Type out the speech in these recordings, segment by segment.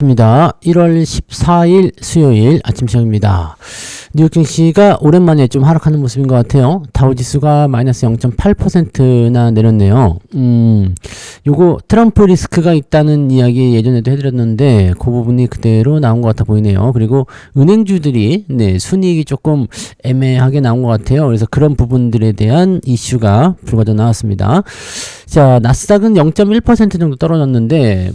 입니다. 1월 14일 수요일 아침 시간입니다. 뉴욕 증시가 오랜만에 좀 하락하는 모습인 것 같아요. 다우지수가 마이너스 0.8%나 내렸네요. 요거 트럼프 리스크가 있다는 이야기 예전에도 해드렸는데 그 부분이 그대로 나온 것 같아 보이네요. 그리고 은행주들이 순이익이 조금 애매하게 나온 것 같아요. 그래서 그런 부분들에 대한 이슈가 불거져 나왔습니다. 자, 나스닥은 0.1% 정도 떨어졌는데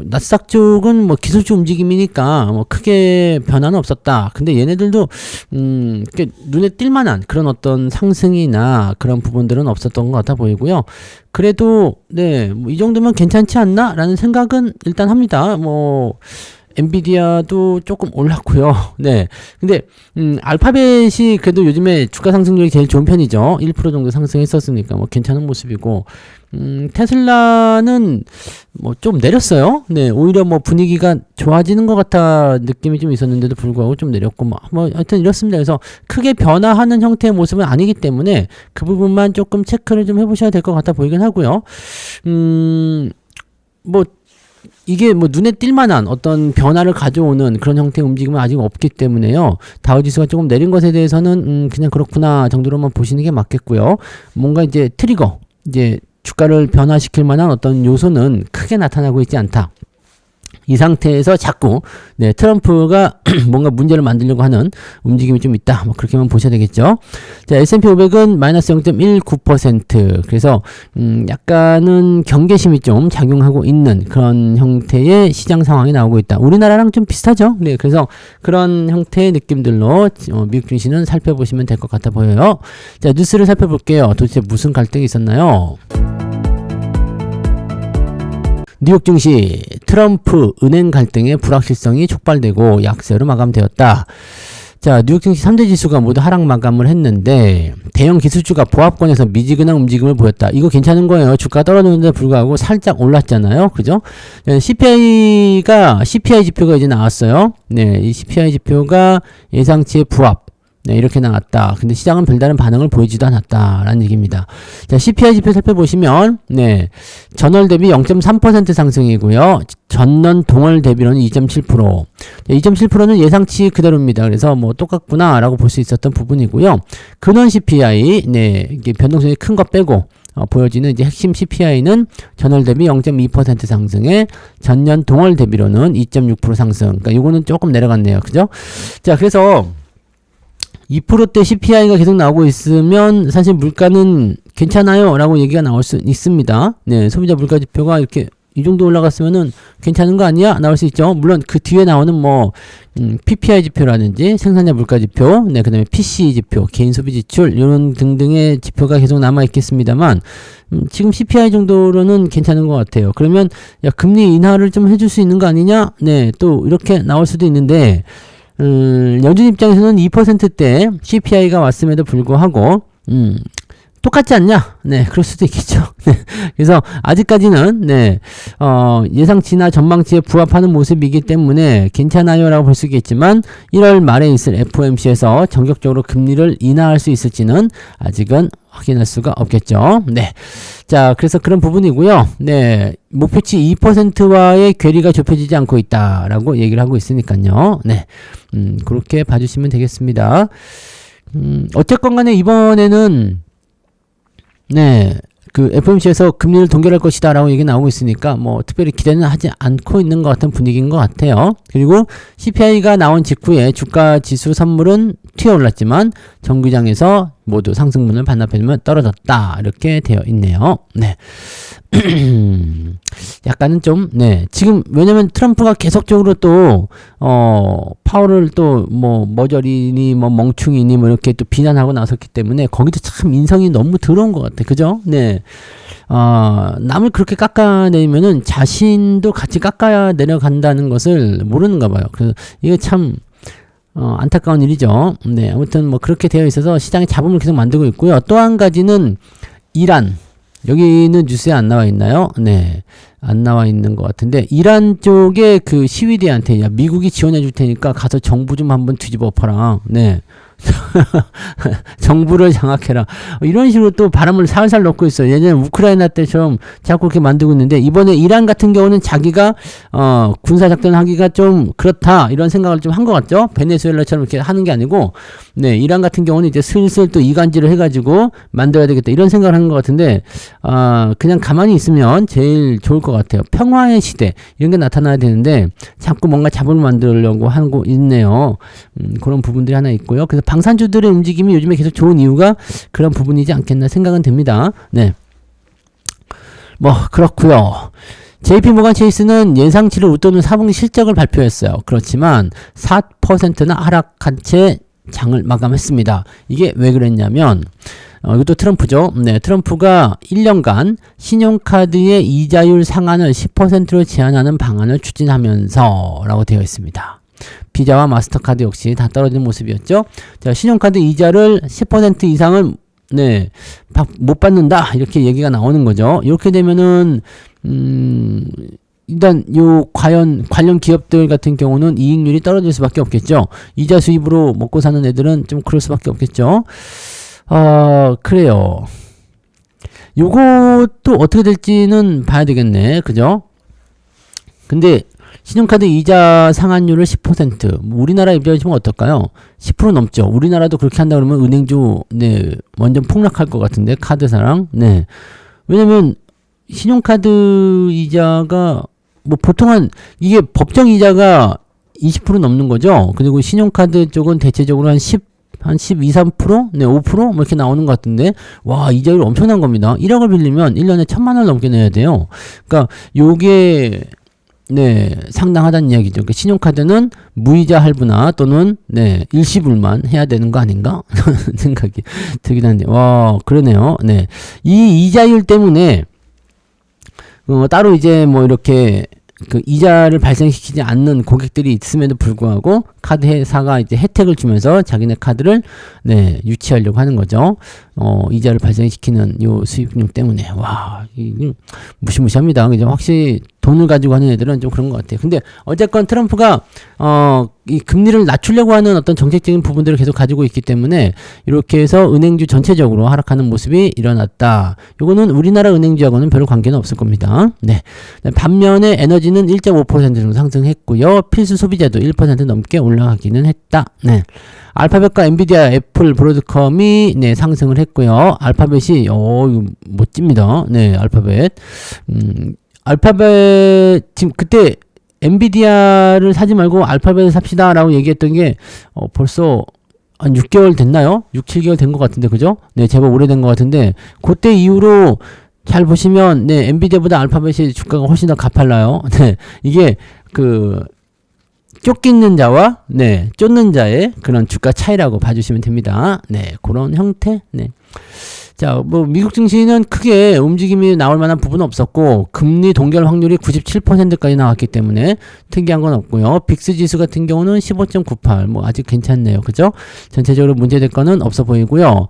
나스닥 쪽은 기술주 움직임이니까 크게 변화는 없었다. 근데 얘네들도 눈에 띌만한 그런 어떤 상승이나 그런 부분들은 없었던 것 같아 보이고요. 그래도 이 정도면 괜찮지 않나? 라는 생각은 일단 합니다. 엔비디아도 조금 올랐고요. 근데 알파벳이 그래도 요즘에 주가 상승률이 제일 좋은 편이죠. 1% 정도 상승했었으니까 괜찮은 모습이고, 테슬라는 좀 내렸어요. 오히려 분위기가 좋아지는 것 같아 느낌이 좀 있었는데도 불구하고 좀 내렸고, 하여튼 이렇습니다. 그래서 크게 변화하는 형태의 모습은 아니기 때문에 그 부분만 조금 체크를 좀 해보셔야 될 것 같아 보이긴 하고요. 이게 눈에 띌만한 어떤 변화를 가져오는 그런 형태의 움직임은 아직 없기 때문에요. 다우지수가 조금 내린 것에 대해서는 그냥 그렇구나 정도로만 보시는 게 맞겠고요. 뭔가 이제 트리거, 이제 주가를 변화시킬 만한 어떤 요소는 크게 나타나고 있지 않다. 이 상태에서 자꾸 트럼프가 뭔가 문제를 만들려고 하는 움직임이 좀 있다. 그렇게만 보셔야 되겠죠. 자, S&P 500은 마이너스 0.19%. 그래서 약간은 경계심이 좀 작용하고 있는 그런 형태의 시장 상황이 나오고 있다. 우리나라랑 좀 비슷하죠. 그래서 그런 형태의 느낌들로 미국 증시는 살펴보시면 될 것 같아 보여요. 자, 뉴스를 살펴볼게요. 도대체 무슨 갈등이 있었나요? 뉴욕 증시 트럼프 은행 갈등의 불확실성이 촉발되고 약세로 마감되었다. 자, 뉴욕 증시 3대 지수가 모두 하락 마감을 했는데 대형 기술주가 보합권에서 미지근한 움직임을 보였다. 이거 괜찮은 거예요. 주가 떨어졌는데 불구하고 살짝 올랐잖아요. 그죠? CPI 지표가 이제 나왔어요. 이 CPI 지표가 예상치의 부합. 이렇게 나왔다. 근데 시장은 별다른 반응을 보이지도 않았다라는 얘기입니다. 자, CPI 지표 살펴보시면, 전월 대비 0.3% 상승이고요. 전년 동월 대비로는 2.7%. 2.7%는 예상치 그대로입니다. 그래서 똑같구나라고 볼 수 있었던 부분이고요. 근원 CPI, 이게 변동성이 큰 거 빼고, 보여지는 이제 핵심 CPI는 전월 대비 0.2% 상승에 전년 동월 대비로는 2.6% 상승. 그러니까 요거는 조금 내려갔네요. 그죠? 자, 그래서 2%대 CPI가 계속 나오고 있으면 사실 물가는 괜찮아요 라고 얘기가 나올 수 있습니다. 소비자 물가 지표가 이렇게 이 정도 올라갔으면은 괜찮은 거 아니야? 나올 수 있죠. 물론 그 뒤에 나오는 PPI 지표라든지 생산자 물가 지표, 그 다음에 PCE 지표, 개인 소비 지출, 이런 등등의 지표가 계속 남아 있겠습니다만, 지금 CPI 정도로는 괜찮은 것 같아요. 그러면, 금리 인하를 좀 해줄 수 있는 거 아니냐? 또 이렇게 나올 수도 있는데, 연준 입장에서는 2%대 CPI가 왔음에도 불구하고 똑같지 않냐? 그럴 수도 있겠죠. 그래서 아직까지는 예상치나 전망치에 부합하는 모습이기 때문에 괜찮아요 라고 볼 수 있겠지만 1월 말에 있을 FOMC에서 전격적으로 금리를 인하할 수 있을지는 아직은 확인할 수가 없겠죠. 자, 그래서 그런 부분이고요. 목표치 2%와의 괴리가 좁혀지지 않고 있다라고 얘기를 하고 있으니까요. 그렇게 봐주시면 되겠습니다. 어쨌건 간에 이번에는 그 FOMC에서 금리를 동결할 것이다 라고 얘기 나오고 있으니까 특별히 기대는 하지 않고 있는 것 같은 분위기인 것 같아요. 그리고 CPI가 나온 직후에 주가 지수 선물은 튀어올랐지만 정규장에서 모두 상승분을 반납해주면 떨어졌다 이렇게 되어 있네요. 약간은 좀 지금 왜냐면 트럼프가 계속적으로 또 파월을 또 머저리니 멍충이니 이렇게 또 비난하고 나섰기 때문에 거기도 참 인성이 너무 더러운 것 같아. 그죠? 남을 그렇게 깎아내면은 자신도 같이 깎아야 내려간다는 것을 모르는가 봐요. 그래서 이게 참 안타까운 일이죠. 아무튼 그렇게 되어 있어서 시장에 잡음을 계속 만들고 있고요. 또 한 가지는 이란. 여기는 뉴스에 안 나와 있나요? 안 나와 있는 것 같은데, 이란 쪽에 그 시위대한테, 야, 미국이 지원해 줄 테니까 가서 정부 좀 한번 뒤집어 엎어라. 정부를 장악해라. 이런 식으로 또 바람을 살살 넣고 있어요. 예전에 우크라이나 때처럼 자꾸 그렇게 만들고 있는데, 이번에 이란 같은 경우는 자기가 군사작전 하기가 좀 그렇다 이런 생각을 좀 한 것 같죠. 베네수엘라처럼 이렇게 하는 게 아니고, 네, 이란 같은 경우는 이제 슬슬 또 이간질을 해가지고 만들어야 되겠다 이런 생각을 하는 것 같은데, 그냥 가만히 있으면 제일 좋을 것 같아요. 평화의 시대 이런 게 나타나야 되는데 자꾸 뭔가 잡음을 만들려고 하고 있네요. 그런 부분들이 하나 있고요. 그래서 방산주들의 움직임이 요즘에 계속 좋은 이유가 그런 부분이지 않겠나 생각은 됩니다. 네, 뭐 그렇고요. JP모간 체이스는 예상치를 웃도는 4분기 실적을 발표했어요. 그렇지만 4%나 하락한 채 장을 마감했습니다. 이게 왜 그랬냐면, 이것도 트럼프죠. 네, 트럼프가 1년간 신용카드의 이자율 상한을 10%로 제한하는 방안을 추진하면서 라고 되어 있습니다. 비자와 마스터카드 역시 다 떨어지는 모습이었죠. 자, 신용카드 이자를 10% 이상은 네, 못 받는다 이렇게 얘기가 나오는 거죠. 이렇게 되면은 일단 요 관련 기업들 같은 경우는 이익률이 떨어질 수밖에 없겠죠. 이자 수입으로 먹고 사는 애들은 좀 그럴 수밖에 없겠죠. 그래요. 요것도 어떻게 될지는 봐야 되겠네. 그죠? 근데 신용카드 이자 상한율을 10%, 우리나라 입장에서 보면 어떨까요? 10% 넘죠. 우리나라도 그렇게 한다 그러면 은행주 네, 완전 폭락할 것 같은데, 카드사랑. 네. 왜냐면 신용카드 이자가 뭐 보통은 이게 법정 이자가 20% 넘는 거죠. 그리고 신용카드 쪽은 대체적으로 한 12, 3%? 네, 5%? 뭐 이렇게 나오는 것 같은데, 와, 이자율 엄청난 겁니다. 1억을 빌리면 1년에 1,000만 원 넘게 내야 돼요. 그러니까 요게 네, 상당하다는 이야기죠. 그러니까 신용카드는 무이자 할부나 또는 네, 일시불만 해야 되는 거 아닌가? 생각이 들긴 한데, 와, 그러네요. 네, 이 이자율 때문에 따로 이제 뭐 이렇게 그 이자를 발생시키지 않는 고객들이 있음에도 불구하고 카드 회사가 이제 혜택을 주면서 자기네 카드를 네, 유치하려고 하는 거죠. 이자를 발생시키는 요 수익률 때문에. 와, 무시무시합니다. 그죠? 확실히 돈을 가지고 하는 애들은 좀 그런 것 같아요. 근데 어쨌건 트럼프가 이 금리를 낮추려고 하는 어떤 정책적인 부분들을 계속 가지고 있기 때문에 이렇게 해서 은행주 전체적으로 하락하는 모습이 일어났다. 요거는 우리나라 은행주하고는 별 관계는 없을 겁니다. 네. 반면에 에너지는 1.5% 정도 상승했고요. 필수 소비자도 1% 넘게 올라가기는 했다. 네. 알파벳과 엔비디아, 애플, 브로드컴이 네, 상승을 했고요. 알파벳이 이거 멋집니다. 네, 알파벳. 알파벳 지금 그때 엔비디아를 사지 말고 알파벳을 삽시다라고 얘기했던 게 벌써 한 6개월 됐나요? 6, 7개월 된 것 같은데, 그죠? 네, 제법 오래된 것 같은데, 그때 이후로 잘 보시면 네, 엔비디아보다 알파벳이 주가가 훨씬 더 가팔라요. 네, 이게 쫓기는 자와 네, 쫓는 자의 그런 주가 차이라고 봐주시면 됩니다. 네, 그런 형태. 네. 자, 뭐 미국 증시는 크게 움직임이 나올 만한 부분은 없었고, 금리 동결 확률이 97%까지 나왔기 때문에 특이한 건 없고요. 빅스 지수 같은 경우는 15.98, 뭐 아직 괜찮네요. 그죠? 전체적으로 문제될 거는 없어 보이고요.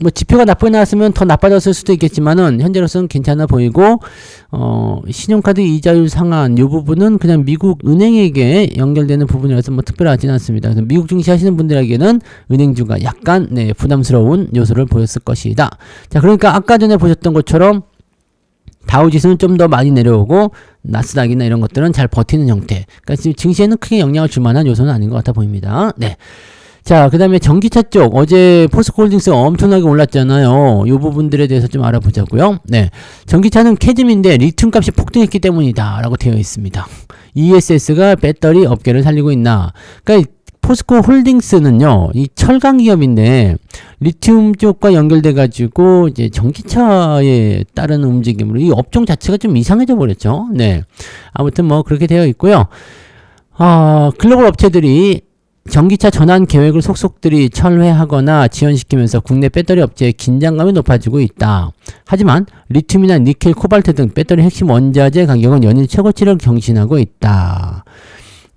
뭐 지표가 나쁘게 나왔으면 더 나빠졌을 수도 있겠지만은 현재로서는 괜찮아 보이고, 신용카드 이자율 상한 이 부분은 그냥 미국 은행에게 연결되는 부분이라서 뭐 특별하지는 않습니다. 그래서 미국 증시 하시는 분들에게는 은행주가 약간 네, 부담스러운 요소를 보였을 것이다. 자, 그러니까 아까 전에 보셨던 것처럼 다우지수는 좀 더 많이 내려오고 나스닥이나 이런 것들은 잘 버티는 형태. 그러니까 지금 증시에는 크게 영향을 줄 만한 요소는 아닌 것 같아 보입니다. 네. 자, 그 다음에 전기차 쪽, 어제 포스코홀딩스가 엄청나게 올랐잖아요. 이 부분들에 대해서 좀 알아보자고요. 네, 전기차는 캐즘인데 리튬 값이 폭등했기 때문이다 라고 되어 있습니다. ESS가 배터리 업계를 살리고 있나. 그러니까 포스코홀딩스는요, 이 철강 기업인데 리튬 쪽과 연결돼 가지고 이제 전기차에 따르는 움직임으로 이 업종 자체가 좀 이상해져 버렸죠. 네, 아무튼 뭐 그렇게 되어 있고요. 글로벌 업체들이 전기차 전환 계획을 속속들이 철회하거나 지연시키면서 국내 배터리 업체의 긴장감이 높아지고 있다. 하지만 리튬이나 니켈, 코발트 등 배터리 핵심 원자재 가격은 연일 최고치를 경신하고 있다.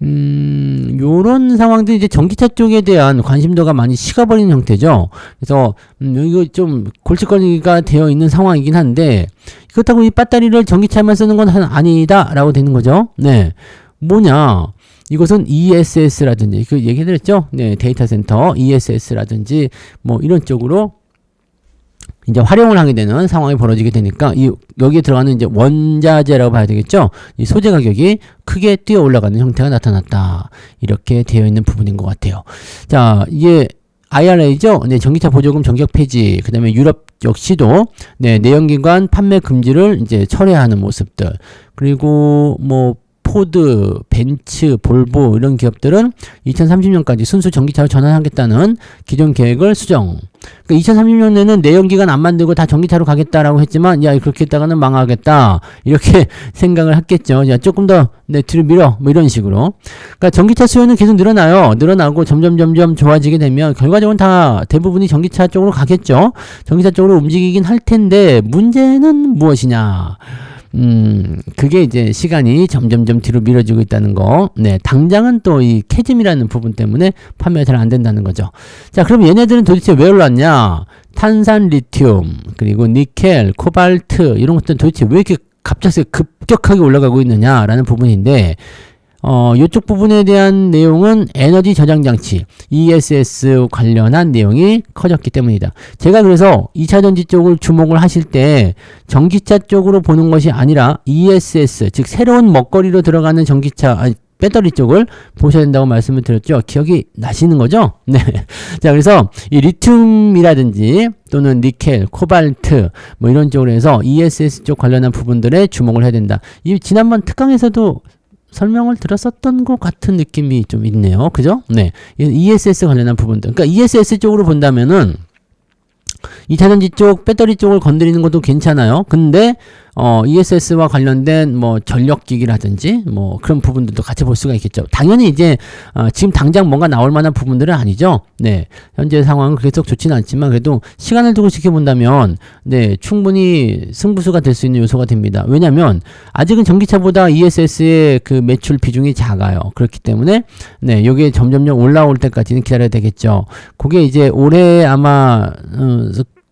요런 상황들이 이제 전기차 쪽에 대한 관심도가 많이 식어버리는 형태죠. 그래서 이거 좀 골칫거리가 되어 있는 상황이긴 한데, 그렇다고 이 배터리를 전기차에만 쓰는 건 아니다라고 되는 거죠. 네, 뭐냐? 이것은 ESS라든지 그 얘기드렸죠. 네, 데이터 센터 ESS라든지 뭐 이런 쪽으로 이제 활용을 하게 되는 상황이 벌어지게 되니까 여기에 들어가는 이제 원자재라고 봐야 되겠죠. 이 소재 가격이 크게 뛰어 올라가는 형태가 나타났다. 이렇게 되어 있는 부분인 것 같아요. 자, 이게 IRA죠. 네, 전기차 보조금 전격 폐지. 그다음에 유럽 역시도 네, 내연기관 판매 금지를 이제 철회하는 모습들. 그리고 뭐 포드, 벤츠, 볼보 이런 기업들은 2030년까지 순수 전기차로 전환하겠다는 기존 계획을 수정. 그러니까 2030년에는 내연기관 안 만들고 다 전기차로 가겠다라고 했지만 야 그렇게 했다가는 망하겠다 이렇게 생각을 했겠죠. 야 조금 더 뒤로 밀어 뭐 이런 식으로. 그러니까 전기차 수요는 계속 늘어나고 점점 좋아지게 되면 결과적으로 다 대부분이 전기차 쪽으로 가겠죠. 전기차 쪽으로 움직이긴 할 텐데 문제는 무엇이냐? 그게 이제 시간이 점점 뒤로 밀어지고 있다는 거. 네, 당장은 또 이 캐즘이라는 부분 때문에 판매가 잘 안 된다는 거죠. 자, 그럼 얘네들은 도대체 왜 올랐냐? 탄산 리튬, 그리고 니켈, 코발트, 이런 것들은 도대체 왜 이렇게 갑자기 급격하게 올라가고 있느냐라는 부분인데, 이쪽 부분에 대한 내용은 에너지 저장 장치, ESS 관련한 내용이 커졌기 때문이다. 제가 그래서 2차 전지 쪽을 주목을 하실 때 전기차 쪽으로 보는 것이 아니라 ESS, 즉 새로운 먹거리로 들어가는 전기차, 배터리 쪽을 보셔야 된다고 말씀을 드렸죠. 기억이 나시는 거죠? 네. 자, 그래서 이 리튬이라든지 또는 니켈, 코발트 뭐 이런 쪽으로 해서 ESS 쪽 관련한 부분들에 주목을 해야 된다. 이 지난번 특강에서도 설명을 들었었던 것 같은 느낌이 좀 있네요. 그죠? 네. ESS 관련한 부분들. 그러니까 ESS 쪽으로 본다면은 2차전지 쪽, 배터리 쪽을 건드리는 것도 괜찮아요. 근데 ESS와 관련된 뭐 전력기기라든지 뭐 그런 부분들도 같이 볼 수가 있겠죠. 당연히 이제 지금 당장 뭔가 나올 만한 부분들은 아니죠. 네. 현재 상황은 그렇게 좋지는 않지만 그래도 시간을 두고 지켜본다면 네, 충분히 승부수가 될 수 있는 요소가 됩니다. 왜냐면 아직은 전기차보다 ESS의 그 매출 비중이 작아요. 그렇기 때문에 네, 요게 점점점 올라올 때까지는 기다려야 되겠죠. 그게 이제 올해 아마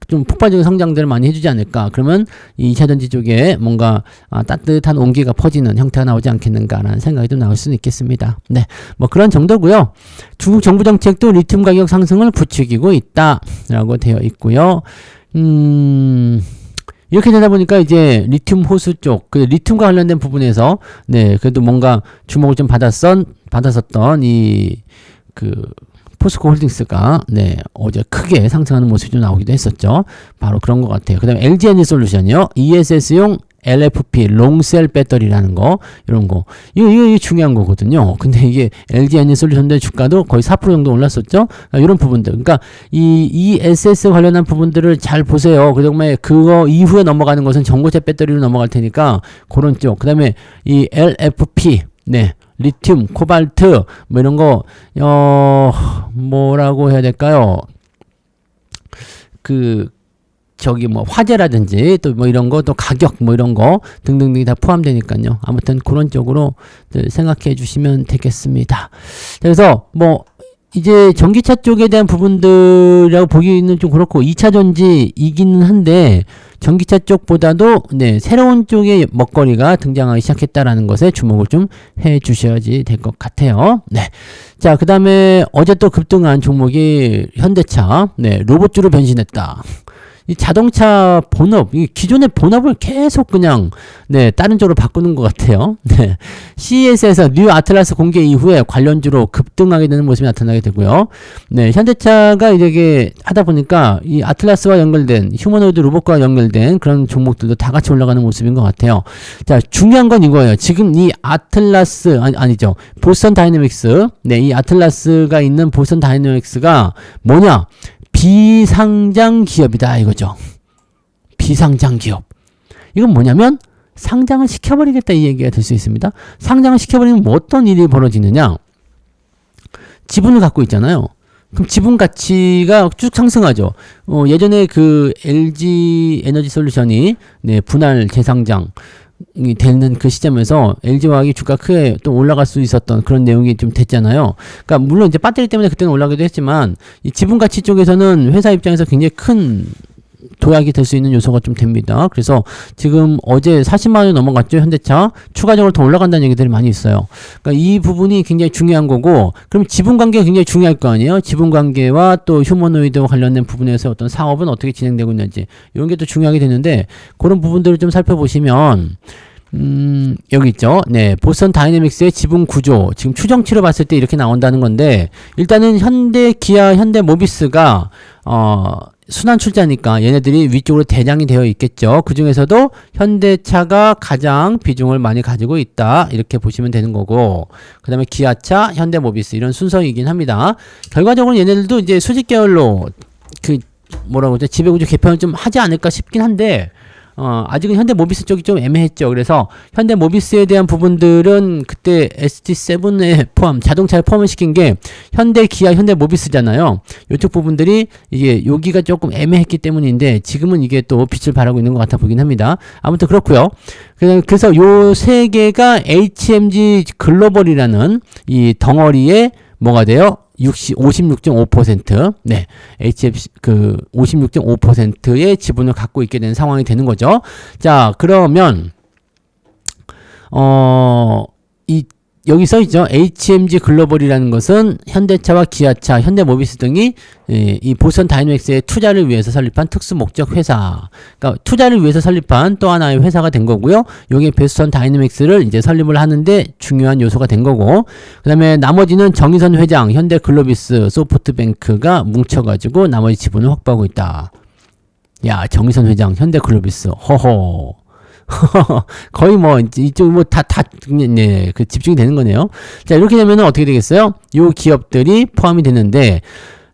좀 폭발적인 성장들을 많이 해주지 않을까. 그러면 이 2차전지 쪽에 뭔가 따뜻한 온기가 퍼지는 형태가 나오지 않겠는가라는 생각이 좀 나올 수는 있겠습니다. 네, 뭐 그런 정도고요. 중국 정부 정책도 리튬 가격 상승을 부추기고 있다라고 되어 있고요. 이렇게 되다 보니까 이제 리튬 호수 쪽, 그 리튬과 관련된 부분에서 네, 그래도 뭔가 주목을 좀 받았었던 포스코 홀딩스가 네, 어제 크게 상승하는 모습이 좀 나오기도 했었죠. 바로 그런 것 같아요. 그 다음에 LG 에너지 솔루션이요. ESS용 LFP 롱셀 배터리라는 거, 이런 거. 이거 중요한 거거든요. 근데 이게 LG 에너지 솔루션의 주가도 거의 4% 정도 올랐었죠. 이런 부분들. 그러니까 이 ESS 관련한 부분들을 잘 보세요. 그 다음에 그거 이후에 넘어가는 것은 전고체 배터리로 넘어갈 테니까 그런 쪽. 그 다음에 이 LFP 네. 리튬, 코발트, 뭐 이런 거, 뭐라고 해야 될까요? 뭐 화재라든지 또 뭐 이런 거, 또 가격 뭐 이런 거 등등등이 다 포함되니까요. 아무튼 그런 쪽으로 생각해 주시면 되겠습니다. 그래서 뭐, 이제 전기차 쪽에 대한 부분들이라고 보기는 좀 그렇고 2차 전지이기는 한데 전기차 쪽보다도 네, 새로운 쪽의 먹거리가 등장하기 시작했다라는 것에 주목을 좀 해 주셔야지 될 것 같아요. 네. 자, 그다음에 어제 또 급등한 종목이 현대차. 네, 로봇주로 변신했다. 이 자동차 본업, 이 기존의 본업을 계속 그냥 네, 다른 쪽으로 바꾸는 것 같아요. 네. CES에서 뉴 아틀라스 공개 이후에 관련주로 급등하게 되는 모습이 나타나게 되고요. 네, 현대차가 이렇게 하다 보니까 이 아틀라스와 연결된 휴머노이드 로봇과 연결된 그런 종목들도 다 같이 올라가는 모습인 것 같아요. 자, 중요한 건 이거예요. 지금 이 아틀라스 아니죠. 보스턴 다이내믹스. 네, 이 아틀라스가 있는 보스턴 다이내믹스가 뭐냐? 비상장 기업이다 이거죠. 비상장 기업. 이건 뭐냐면 상장을 시켜버리겠다 이 얘기가 될 수 있습니다. 상장을 시켜버리면 뭐 어떤 일이 벌어지느냐. 지분을 갖고 있잖아요. 그럼 지분 가치가 쭉 상승하죠. 예전에 그 LG 에너지 솔루션이 네, 분할 재상장 이 되는 그 시점에서 LG화학이 주가 크게 또 올라갈 수 있었던 그런 내용이 좀 됐잖아요. 그러니까 물론 이제 배터리 때문에 그때는 올라가기도 했지만 이 지분 가치 쪽에서는 회사 입장에서 굉장히 큰 도약이 될 수 있는 요소가 좀 됩니다. 그래서 지금 어제 40만 원이 넘어갔죠. 현대차. 추가적으로 더 올라간다는 얘기들이 많이 있어요. 그러니까 이 부분이 굉장히 중요한 거고, 그럼 지분 관계가 굉장히 중요할 거 아니에요. 지분 관계와 또 휴머노이드와 관련된 부분에서 어떤 사업은 어떻게 진행되고 있는지 이런 게 또 중요하게 되는데, 그런 부분들을 좀 살펴보시면 여기 있죠. 네, 보스턴 다이내믹스의 지분 구조 지금 추정치로 봤을 때 이렇게 나온다는 건데, 일단은 현대, 기아, 현대 모비스가 순환 출자니까 얘네들이 위쪽으로 대장이 되어 있겠죠. 그 중에서도 현대차가 가장 비중을 많이 가지고 있다, 이렇게 보시면 되는 거고, 그 다음에 기아차, 현대모비스 이런 순서이긴 합니다. 결과적으로 얘네들도 이제 수직 계열로 그 뭐라고 하죠, 지배구조 개편을 좀 하지 않을까 싶긴 한데, 아직은 현대모비스 쪽이 좀 애매했죠. 그래서 현대모비스에 대한 부분들은 그때 ST7에 자동차에 포함을 시킨 게 현대, 기아, 현대모비스잖아요. 이쪽 부분들이 이게 여기가 조금 애매했기 때문인데, 지금은 이게 또 빛을 발하고 있는 것 같아 보이긴 합니다. 아무튼 그렇고요. 그래서 요 세 개가 HMG 글로벌이라는 이 덩어리에 뭐가 돼요? 56.5%, 네, HF, 56.5%의 지분을 갖고 있게 되는 상황이 되는 거죠. 자, 그러면, 여기 써있죠. HMG 글로벌이라는 것은 현대차와 기아차, 현대모비스 등이 이 보스턴 다이내믹스의 투자를 위해서 설립한 특수 목적 회사. 그러니까 투자를 위해서 설립한 또 하나의 회사가 된 거고요. 여기 보스턴 다이내믹스를 이제 설립을 하는데 중요한 요소가 된 거고, 그 다음에 나머지는 정의선 회장, 현대글로비스, 소프트뱅크가 뭉쳐가지고 나머지 지분을 확보하고 있다. 야, 정의선 회장, 현대글로비스, 허허. 거의 뭐 이쪽 뭐 다 네, 그 집중이 되는 거네요. 자, 이렇게 되면은 어떻게 되겠어요? 요 기업들이 포함이 되는데,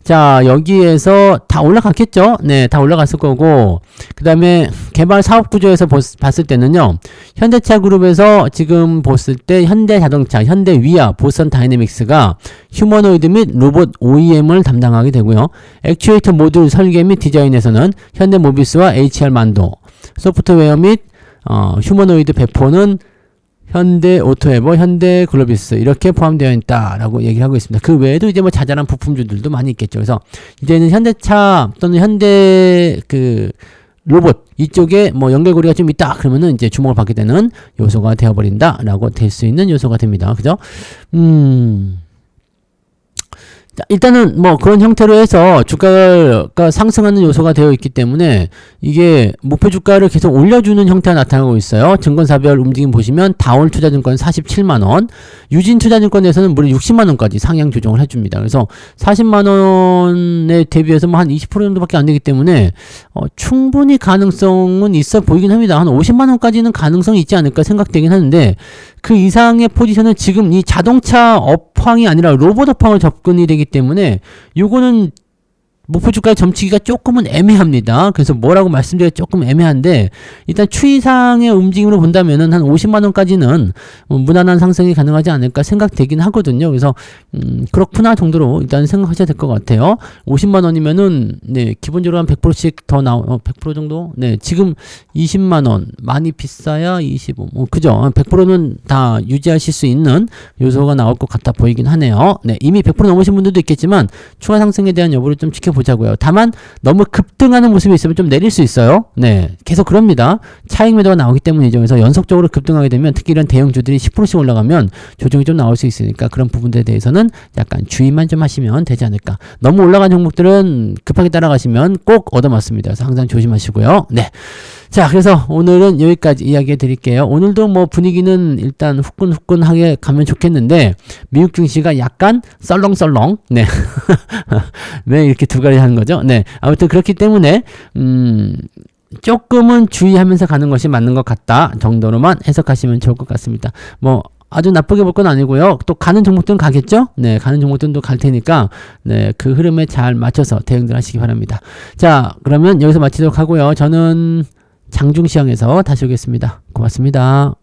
자, 여기에서 다 올라갔겠죠? 네, 다 올라갔을 거고, 그 다음에 개발 사업 구조에서 봤을 때는요, 현대차 그룹에서 지금 봤을 때 현대자동차, 현대위아, 보스턴 다이내믹스가 휴머노이드 및 로봇 OEM을 담당하게 되고요. 액추에이터 모듈 설계 및 디자인에서는 현대모비스와 HR만도, 소프트웨어 및 휴머노이드 배포는 현대오토에버, 현대글로비스 이렇게 포함되어 있다라고 얘기를 하고 있습니다. 그 외에도 이제 뭐 자잘한 부품주들도 많이 있겠죠. 그래서 이제는 현대차 또는 현대 그 로봇 이쪽에 뭐 연결고리가 좀 있다 그러면은 이제 주목을 받게 되는 요소가 되어버린다라고 될 수 있는 요소가 됩니다. 그죠? 자, 일단은 뭐 그런 형태로 해서 주가가 상승하는 요소가 되어 있기 때문에 이게 목표 주가를 계속 올려주는 형태가 나타나고 있어요. 증권사별 움직임 보시면 다올 투자증권 47만원, 유진 투자증권에서는 무려 60만원까지 상향 조정을 해줍니다. 그래서 40만원에 대비해서 뭐 한 20% 정도밖에 안 되기 때문에 충분히 가능성은 있어 보이긴 합니다. 한 50만원까지는 가능성이 있지 않을까 생각되긴 하는데, 그 이상의 포지션은 지금 이 자동차 업황이 아니라 로봇 업황을 접근이 되기 때문에 요거는 목표 주가의 점치기가 조금은 애매합니다. 그래서 뭐라고 말씀드리기가 조금 애매한데, 일단 추이상의 움직임으로 본다면은 한 50만원까지는 무난한 상승이 가능하지 않을까 생각되긴 하거든요. 그래서 그렇구나 정도로 일단 생각하셔야 될 것 같아요. 50만원이면은 네, 기본적으로 한 100%씩 더 100% 정도? 네, 지금 20만원 많이 비싸야 25, 그죠? 100%는 다 유지하실 수 있는 요소가 나올 것 같아 보이긴 하네요. 네, 이미 100% 넘으신 분들도 있겠지만 추가 상승에 대한 여부를 좀 보자고요. 다만 너무 급등하는 모습이 있으면 좀 내릴 수 있어요. 네, 계속 그럽니다. 차익 매도가 나오기 때문이죠. 그래서 연속적으로 급등하게 되면 특히 이런 대형주들이 10%씩 올라가면 조정이 좀 나올 수 있으니까 그런 부분들에 대해서는 약간 주의만 좀 하시면 되지 않을까. 너무 올라간 종목들은 급하게 따라가시면 꼭 얻어맞습니다. 그래서 항상 조심하시고요. 네. 자, 그래서 오늘은 여기까지 이야기해 드릴게요. 오늘도 뭐 분위기는 일단 후끈후끈하게 가면 좋겠는데, 미국 증시가 약간 썰렁썰렁, 네. 왜 이렇게 두 가지 하는 거죠? 네. 아무튼 그렇기 때문에, 조금은 주의하면서 가는 것이 맞는 것 같다 정도로만 해석하시면 좋을 것 같습니다. 뭐, 아주 나쁘게 볼 건 아니고요. 또 가는 종목들은 가겠죠? 네, 가는 종목들도 갈 테니까, 네, 그 흐름에 잘 맞춰서 대응들 하시기 바랍니다. 자, 그러면 여기서 마치도록 하고요. 저는 장중시장에서 다시 오겠습니다. 고맙습니다.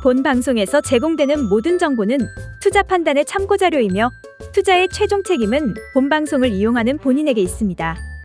본 방송에서 제공되는 모든 정보는 투자 판단의 참고 자료이며 투자의 최종 책임은 본 방송을 이용하는 본인에게 있습니다.